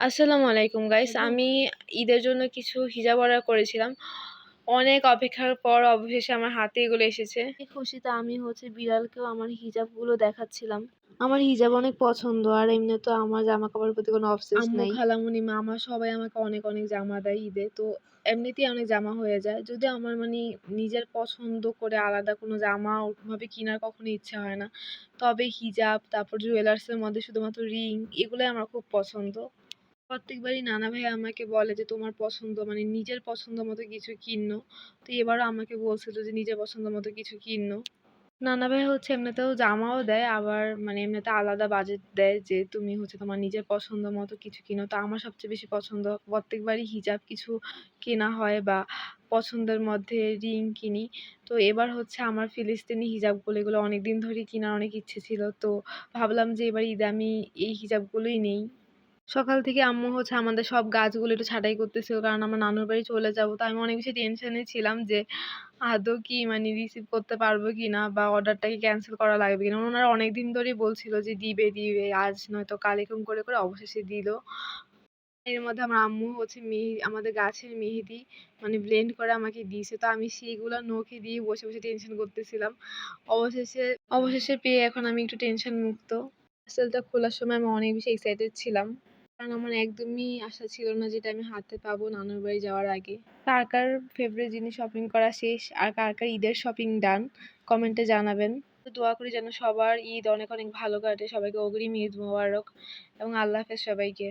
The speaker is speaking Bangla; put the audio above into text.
আসসালামু আলাইকুম গাইস। হ্যালো। আমি ঈদের জন্য কিছু হিজাব অর্ডার করেছিলাম। অনেক অপেক্ষার পর অবশেষে আমার হাতে এগুলো এসেছে। এই খুশিতে আমি বিড়ালকেও আমার হিজাবগুলো দেখাচ্ছিলাম। আমার হিজাব অনেক পছন্দ আর এমনি তো আমার জামাকাপড়ের প্রতি কোনো অবসেস আম্মু, নাই। খালামণি, মামা সবাই আমাকে অনেক, অনেক জামা দেয় ঈদে। তো এমনিতেই অনেক জামা হয়ে যায়। যদিও আমার নিজের পছন্দ করে আলাদা কোনো জামা ওরকমভাবে কিনার কখনো ইচ্ছা হয় না। তবে হিজাব, তারপর জুয়েলার্সের মধ্যে শুধুমাত্র রিং এগুলাই আমার খুব পছন্দ। প্রত্যেকবারই নানা ভাই আমাকে বলে যে তোমার পছন্দ নিজের পছন্দ মতো কিছু কিনো। তো এবারও আমাকে বলছিল যে নিজের পছন্দ মতো কিছু কিনো। নানা ভাই এমনিতেও জামাও দেয় আবার এমনিতে আলাদা বাজেট দেয় যে তুমি তোমার নিজের পছন্দ মতো কিছু কিনো। তো আমার সবচেয়ে বেশি পছন্দ প্রত্যেকবারই হিজাব কিছু কেনা হয় বা পছন্দের মধ্যে রিং কিনি। তো এবার আমার ফিলিস্তিনি হিজাবগুলো এগুলো অনেকদিন ধরেই কিনার অনেক ইচ্ছে ছিল। তো ভাবলাম যে এবার ঈদে আমি এই হিজাবগুলোই নেই। সকাল থেকে আম্মু আমাদের সব গাছগুলো একটু ছাঁটাই করতেছিল। কারণ আমার নানুর বাড়ি চলে যাবো। তো আমি অনেক বেশি টেনশনে ছিলাম যে আদৌ কি রিসিভ করতে পারবো কিনা বা অর্ডারটা কি ক্যানসেল করা লাগবে কিনা। উনারা অনেকদিন ধরেই বলছিল যে দিবে, দিবে। আজ নয়তো কাল এরকম করে, করে অবশেষে দিল। এর মধ্যে আমার আম্মু আমাদের গাছের মেহেদি ব্লেন্ড করে আমাকে দিয়েছে। তো আমি সেইগুলা নখে দিয়ে বসে, বসে টেনশন করতেছিলাম। অবশেষে অবশেষে পেয়ে এখন আমি একটু টেনশন মুক্ত। পার্সেলটা খোলার সময় আমি অনেক বেশি এক্সাইটেড ছিলাম। কারণ আমার একদমই আশা ছিল না যে এটা আমি হাতে পাবো নানুর বাড়ি যাওয়ার আগে। কার, কার ফেভারিট জিনিস শপিং করা শেষ আর কার, কার ঈদের শপিং ডান কমেন্টে জানাবেন। তো দোয়া করি যেন সবার ঈদ অনেক, অনেক ভালো কাটে। সবাইকে অগ্রিম ঈদ মোবারক এবং আল্লাহ হাফেজ সবাইকে।